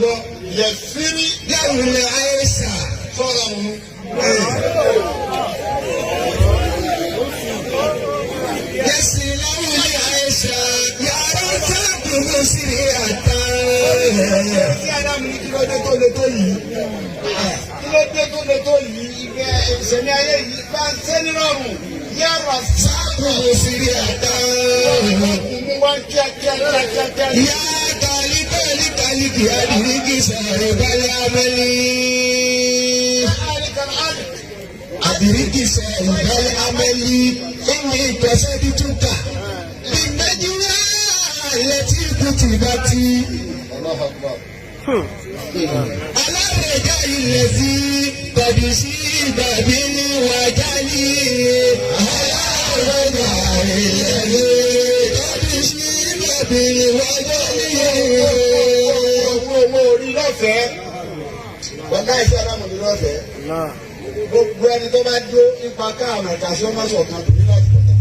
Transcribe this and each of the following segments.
gbọ́ yẹ fírí Yàwùlẹ̀ Àìsà. sọ̀rọ̀ mu. Yẹ̀sì láwùlẹ̀ Àìsà. Yàrá sábùkù sí àtà. Ṣé Ádámù ní kí ló dé tó le tó yìí? Kí ló dé tó le tó yìí? Ibẹ̀ ìṣẹ̀mí ayé yìí bá ń ṣe nírọ̀rùn. Yàrá Sábùkù sí àtà. mú wá kíákíá. Yá kálí kìí sọ̀rọ̀ balẹ̀ abẹ́lé. Àbíríkì sọ̀rọ̀ balẹ̀ abẹ́lé. Ìwé ìtọ́sẹ́ bí túkà. Ìgbẹ́júwá lẹ́tí kùtì bá ti. Alárẹ̀dá ilẹ̀ sí kọ̀dù sí ìgbàgbé ní wájálì. Alárẹ̀dá ilẹ̀ sí kọ̀dù sí ìgbàgbé ní wájálì. Owó orí lọ́fẹ̀ẹ́. Bàbá ìṣe Ádámù ní lọ́fẹ̀ẹ́. Gbogbo ẹni tó bá dúró nípa káàmù ẹ̀ka sí ọmọ sọ̀kan tó ní láti pọ̀tà.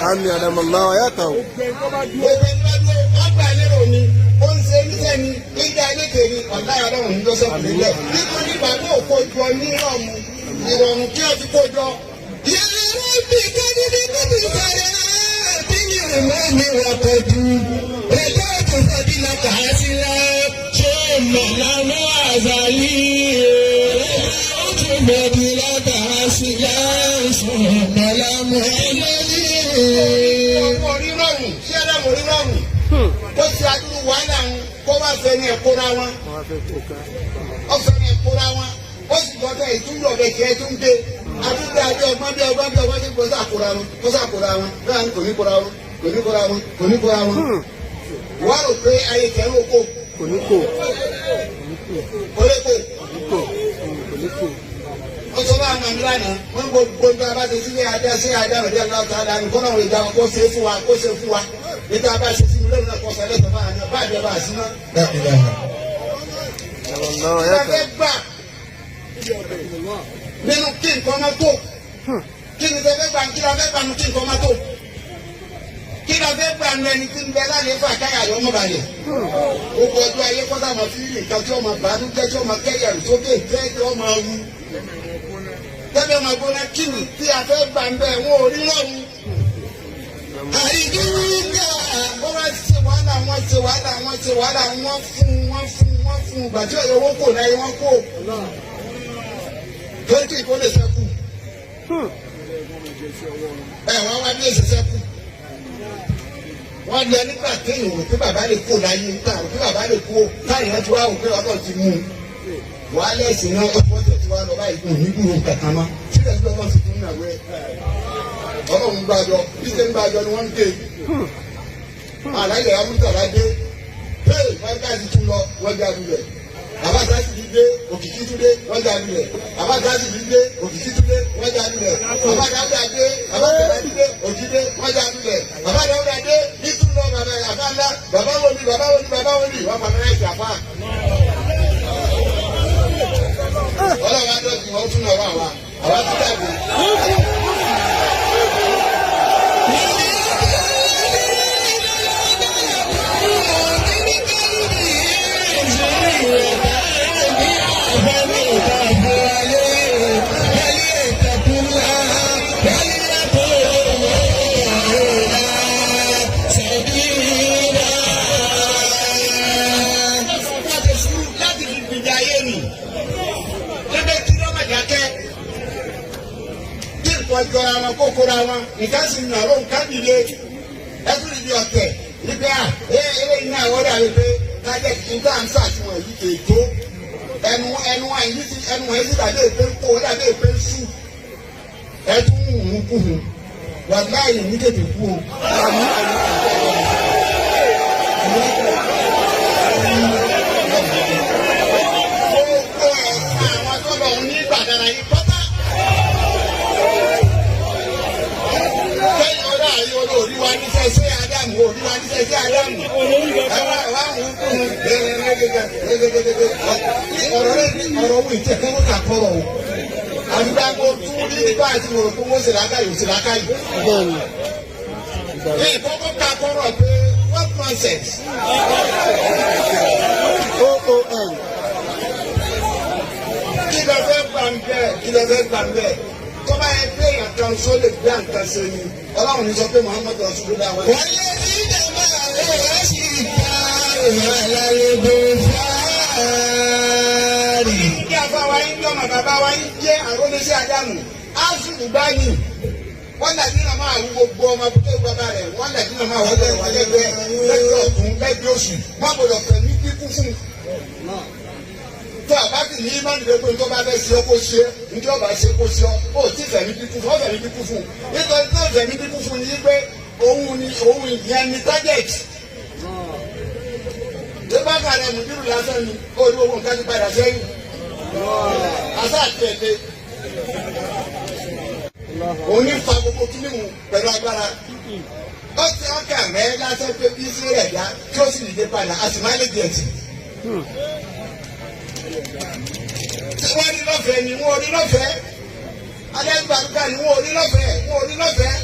Àmín adamallahu hayatahu. Gbogbo ẹni bá dúró ọgbà lérò ni ó ń ṣe níṣẹ́ ni nígbà lékè ni ọ̀gá Ádámù ní Jọ́sẹ̀fù nílẹ̀. Nítorí bàbá òkò jọ ní ìrọ̀rùn kí ó ti kó jọ. Yàrá bí kọ́dídé kọ́bí sọ̀rọ̀ bí ní ìmọ̀ mi wà pẹ̀lú. Ẹjọ́ tó fọ́dí la kà á sí la. Ṣé màlámú àzàlí? Ẹjọ́ tó fọ́dí la kà á sí la. Ṣé màlámú àzàlí? Ọmọ orírọ̀rùn ṣé Ádámù orírọ̀rùn. Ó ṣe àdúrú wàhálà wọn kó wá fẹ́ ní ẹ̀kọ́ra wọn. Ó fẹ́ ní ẹ̀kọ́ra wọn. Ó sì gbọ́dọ̀ ìtúndọ̀ ọ̀bẹ kẹ́ tó ń gbé. Àdúgbò àjọ ọgbọ́n bí ọgbọ́n tí kò sàkóra wọn. Kò sàkóra wọn. Bẹ́ẹ̀ ni kò ní kóra wọn. Kò ní kóra wọn. Kò ní kóra wọn. Wọ́n rò pé ayé kẹ́rù oko. Kò ní kò. Kò lè kó. Kò ní kò. Wọ́n sọ bá àwọn àmì lánàá. Wọ́n gbogbo ní abá ti sílé ajá sí ajá rẹ̀ díẹ̀ lọ́wọ́ sáadá ní kọ́nà òun ìjà wọn kó ṣe fún wa kó ṣe fún wa. Níta bá ṣe sínú lónìí náà kọ́ sọ lẹ́sọ̀ fún àná báàdì ọba àṣìná. Adamallahu Ìjọba hayatahu. fẹ́ gbà nínú kí nǹkan máa tó. Kí ni tẹ fẹ́ gbà kí la fẹ́ gbà nínú kí nǹkan máa tó. Kí la fẹ́ gbà nínú ẹni tí ń bẹ lálẹ́ fún àkáyà lọ́mọ balẹ̀. Gbogbo ọjọ́ ayé kọ́tà máa fi nǹkan tí ọmọ bàánú jẹ́ tí ọmọ kẹ́yà rẹ̀ sókè jẹ́ tí ọmọ wu. Tẹ́lẹ̀ ọmọ gbọ́dọ̀ kí ni tí a fẹ́ gbà ń bẹ̀ wọ́n ò rí lọ́rùn. Àìdúró Wọ́n wá ṣe wàhálà wọ́n ṣe wàhálà wọ́n ṣe wàhálà wọ́n fún gbàtí ọ̀yọ́ owó kò láyé wọ́n kó. Torí kí ìkó lè sẹ́kù. Wọ́n wá bí èsì sẹ́kù. Wọ́n lẹ nígbà téèyàn rò pé bàbá lè kó láyé nígbà rò pé bàbá lè kó láyé wọ́n ti wá wò pé ọlọ́run ti mú un. Wàhálà ẹ̀sìn náà ọ̀pọ̀ ọ̀sẹ̀ tí wàá lọ báyìí kò ní gbúròó kankan mọ́. Sílẹ̀ sí ọlọ́run sì tún nàwó ẹ̀. Ọlọ́run gbàjọ bí ṣe ń gbàjọ ni wọ́n ń ké. Àlàyé amúntàlá dé. Wọ́n gáàsì tún lọ wọ́n jáde rẹ̀. Bàbá gáàsì ti dé òkìkí tún dé wọ́n jáde rẹ̀. Bàbá gáàsì ti dé òkìkí tún dé wọ́n jáde rẹ̀. Bàbá dáúdà dé bàbá tẹ̀lá ti dé òkì dé wọ́n jáde rẹ̀. Bàbá dáúdà dé ìtún lọ bàbá àbá ńlá bàbá wọlé wọ́n pàmò ẹ̀ ṣàfà. Ọlọ́run adọ́sùn wọn tún lọ wà wá àwa ti dàgbé. Jọra wọn kó kóra wọn nǹkan sì nà ló ń ká nílé ẹtún ìdí ọ̀tẹ̀ níbi eléyìí náà wọ́n dà wípé kájẹ́ kí n tá à ń sàṣùwọ̀n yìí kè tó ẹnu àyìn sí ẹnu ẹ̀ sí tàbí èpè ń kó o dàbí èpè ń sùn ẹtún ń kú hù wà láàyè ní tètè kú o. Gbogbo àwọn tó lọ ní gbàdára yìí pátá. Orí wa ní sẹ́sẹ́ Ádámù orí wa ní sẹ́sẹ́ Ádámù ẹ̀wá àwọn ọkùnrin ọ̀rọ̀ wù ìtẹ̀ kí wọ́n kà kọ́rọ̀ o àdúgbò tún ní nípa àti wòrò fún wọn ṣèlákàyè òṣèlákàyè. Ní ìkọ́kọ́ kà kọ́rọ̀ pé what nonsense. kí ló fẹ́ gbà ń bẹ́ẹ̀ kí ló fẹ́ gbà ń bẹ́ẹ̀ tó bá yẹ pé èèyàn kan só lè gbé àǹkan ṣe ni ọlọ́run ní sọ pé Muhammad Rasulullah wọ́n. wọ́n lé ní ìjọba àwọn ọ̀rẹ́ sì ta ìrànlọ́wọ́ fáárì. kí afáwa yín bí ọmọ bàbá wa yín jẹ́ àrólẹ́sẹ̀ Ádámù áṣùlù báyìí wọ́n dàbí náà máa wú gbogbo ọmọ bíkẹ́ bàbá rẹ̀ wọ́n dàbí náà máa wọ́n lẹ́gbẹ̀ẹ́ ọ̀tún lẹ́gbẹ̀ẹ́ òsì wọ́n gbọ́dọ̀ fẹ̀mí kíkú fún un. tó a bá ti ní ìmọ̀lì pé tó bá fẹ́ ṣe kó ṣe ní ọba ṣe kó ṣe ó tí fẹ̀mí kíkú fún ó fẹ̀mí kíkú fún un nítorí tó fẹ̀mí kíkú fún un ní pé òun ìyẹn ni target. tó bá kàrẹ̀ mùdírù lásán ni ó rí owó nǹkan ti padà sẹ́yìn àṣà àtẹ̀lé òun ní fa gbogbo kí nìhun pẹ̀lú agbára ó ti ọkà mẹ́ lásán pé bí sí rẹ̀ dá kí ó sì dìde padà a sì máa lè jẹ̀ sí. wọ́n rí lọ́fẹ̀ẹ́ ni wọ́n rí lọ́fẹ̀ẹ́ alẹ́gbàdúgbà ni wọ́n rí lọ́fẹ̀ẹ́ wọ́n rí lọ́fẹ̀ẹ́.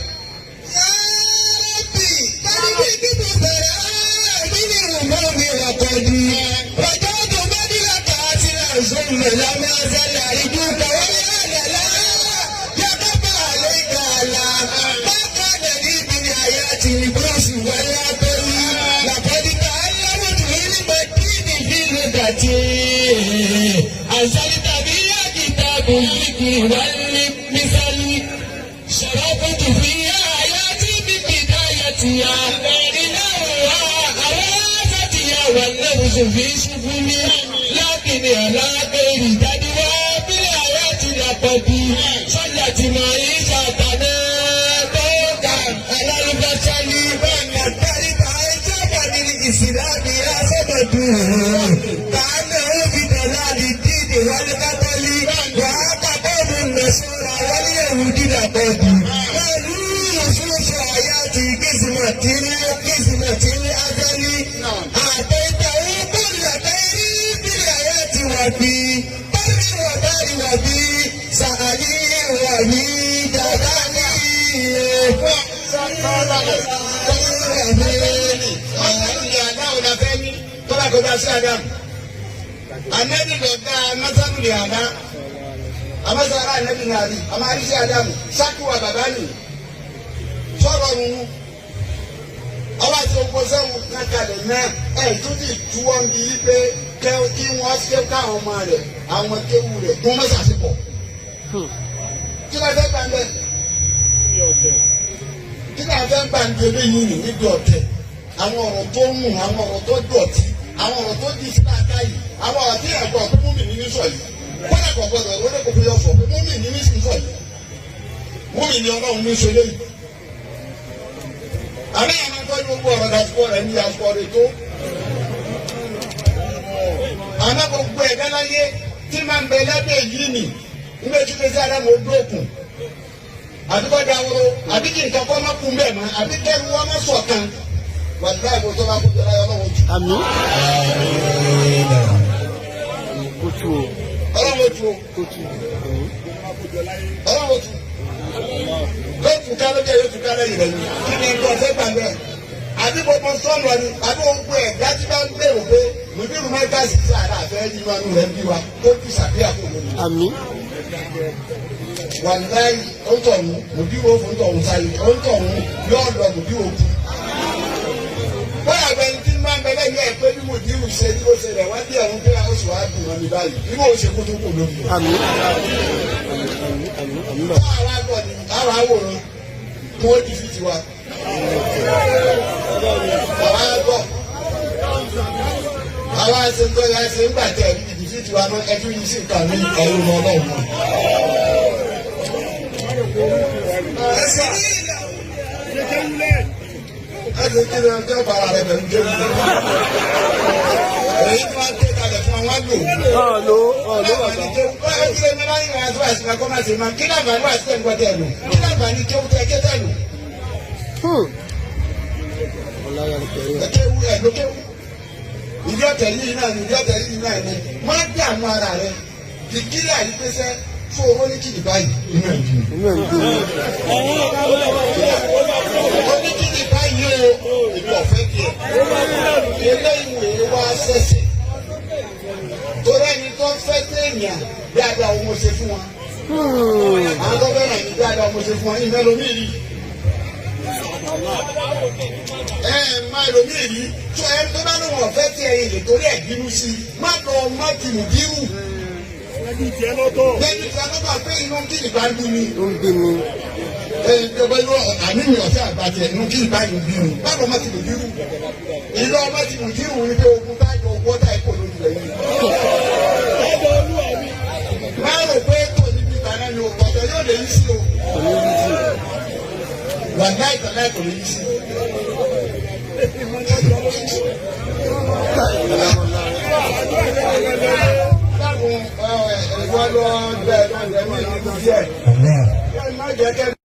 yẹ́ẹ̀bì kárí bí kíkọ́ bẹ̀rẹ̀ nínú ìrùmọ́ mi ọ̀pọ̀ ni ọjọ́ tó bá nílò kàásì àìsàn ìrẹ̀lá máa ṣẹlẹ̀ àrídú kàwé àlẹ́lá yàtọ̀ bá àlẹ́ ìgbàlá bákan náà níbi ní àyà ti ìbúrọ̀sì wọlé abẹ́rú làkọ́díkà aláwọ̀dù nínú mẹ́tìrì fílù dàtí àṣàlì tàbí yàgìtà bùnfìkì wálé mísálí ṣàròkùtù fi àyà tí bíbí dáyà tìyà ìnáwó àwọn àṣàtìyà wà lẹ́rùsù fi ṣubú ní lákìní àlágbèrè dájúwá bílẹ̀ àyà ti dàpọ̀ bí sọ́jà tí màá yí ṣàtàná tó ga alálùbáṣálí bẹ́ẹ̀ni àtàríbà ẹjọ́ bá ní ìsìlámì asọ́bọ̀dún kàánà ó fi dọ̀là ní dídì wálé kátólí wàá kàbọ̀dù nẹ̀sọ́ra wálé ẹ̀rù dídàbọ̀dù pẹ̀lú ìṣúṣọ àyà ti kìsìmọ̀tìrí azali àtẹ̀tẹ̀ òkúlù àtẹ̀rí bílẹ̀ àyà ti wà bí báyìí wà báyìí wà bí sàárì wà ní dàdá ní Anabi lọ da masaru le ana amasara anabi nari amarisi Adamu sakuwa baba ni sọ̀rọ̀ nínú ọba tí o kó sẹ́wọ̀n kankalẹ̀ náà ẹ̀ tún ti tú wọn bí i pé kí wọ́n ṣe káwọn ọmọ rẹ̀ àwọn kéwù rẹ̀ kún mọ́sàsípọ̀ kí ló fẹ́ gbà ń bẹ́ kí ló fẹ́ gbà ń bẹ́ yìí nì níbi ọ̀tẹ̀ àwọn ọ̀rọ̀ tó ń mú àwọn ọ̀rọ̀ tó dọ̀tí àwọn ọ̀rọ̀ tó di síta ká yìí àwọn ọ̀rọ̀ tí ẹ̀gbọ́n pé mú mi ní sọ yìí kọ́lá kọ̀ọ̀gbọ́dọ̀ lórí kò fi yọ sọ pé mú mi ní sọ yìí mú mi ní Ọlọ́run ní sọ lẹ́yìn. Àmì àwọn tó ní gbogbo ọ̀rọ̀ dàtúkọ̀ rẹ̀ ní asukọ̀ rẹ̀ tó. Àmọ́ gbogbo ẹ̀dá láyé tí máa ń bẹ lábẹ́ yìí nì nígbà tí pèsè àdámọ̀ ojú òkun. Àdúgbò dáwọ́rọ́ àbí kí nǹkan kọ́ máa kún bẹ́ẹ̀ mọ́ àbí kẹ́rù wọn máa sọ̀ kan. Wàlúwà ìbò tó bá kó jọra yọ lọ́wọ́ jù. Àmín. Kótó o. Ọlọ́wọ́ jù o. Kótó. Ọlọ́wọ́ jù. Yóò tún ká lókè yóò tún ká lẹ́yìn rẹ̀ ni. Kí ni nǹkan ọ̀sẹ̀ gbà bẹ́ẹ̀? Àbí gbogbo sọ́ọ̀nù ọ̀ni àbí gbogbo ẹ̀ dájú bá ń gbèrò pé mùdírù mẹ́ta sì sí àrà àfẹ́ yìí wọn nù rẹ̀ bí wa kó tù sàbíà fún mi. Àmín. Wàláyé ó ń tọ̀hún mùdírù òfin tọ̀hún sáyé ó ń tọ̀hún yóò lọ mùdírù òkú. Bọ́lá gbẹ̀yìn tí máa ń bẹ lẹ́yìn ẹ̀ pé bí mùdírù ṣe tí ó ṣe rẹ̀ wọ́n bí ẹ̀hún pé oṣù wa dùn wọn ní báyìí nínú oṣù kó tó kò lómi. Àmín. Àwọn àgbọ̀ ni àwọn àwòrán kí wọ́n di fìtì wa. Àwọn àgbọ̀ àwọn àṣetọ́ ya ṣe ń gbàtẹ́ ìdí fìtì wa náà ẹjú yìí sì kà ní ẹ̀rù ọlọ́run. Ẹ̀sìn kí ni ọjọ́ bàrà rẹ̀ pẹ̀lú jẹ́wù. Èyí tí wọ́n ké kalẹ̀ fún àwọn àgbò. Ọ̀lọ́ bàbá. Ẹ̀sìn mi láyé ìrìn àjò àìsàn kọ́ máa ṣe máa kí náà bàálù àti ẹ̀ńgbọ́n tẹ̀ lò. Kí náà bàálù kéwù tẹ̀ ké tẹ̀ lò. Ọláyà ni kẹ̀rí ẹ̀. Kéwù ẹ̀ ló kéwù. Ìdí ọ̀tẹ̀ yìí náà ni ìdí ọ̀tẹ̀ yìí náà ni. Máa dé àwọn ara rẹ̀. Kìkìlì àyípẹ́sẹ́ fún owó ní kìdì báyìí nínú ẹ̀jú. Inú ẹ̀ ń dùn mí. Oníkìdì báyìí o, èmi ọ̀fẹ́ díẹ̀. Eléyìí wèé wá sẹ̀sẹ̀. èèyàn dáadáa ọmọ ṣe fún wọn. Àwọn tó fẹ́ràn ní dáadáa ọmọ ṣe fún wọn yìí mẹ́lòmíì rí. Má ẹlòmíì rí tó ẹ tó bá lóun ọ̀fẹ́ tí ẹ yìí lè torí ẹ̀ bínú sí má lọ má ti mú bírù. Lẹ́yìn ìtura lọ́tọ̀ pé inú kí nìkan ń dún ni. Ìjọba yóò àníyàn ọ̀sẹ̀ àgbàjẹ inú kí nìkan ń bírù. Má lọ má ti mú bírù. Ìlú ọmọ ti mú bírù ní pé ogun táyọ̀ owó táyọ̀ kò lójú lẹ́yìn. Má rò pé kò níbi ìbáná ni o kọ̀ọ̀tọ̀ yóò lè yí sí o. Wà láì tẹ̀lé kò lè yí sí. Dákun ẹ̀gbọ́n lọ bẹ́ẹ̀ lọ́dẹ̀ mí ìlú díẹ̀.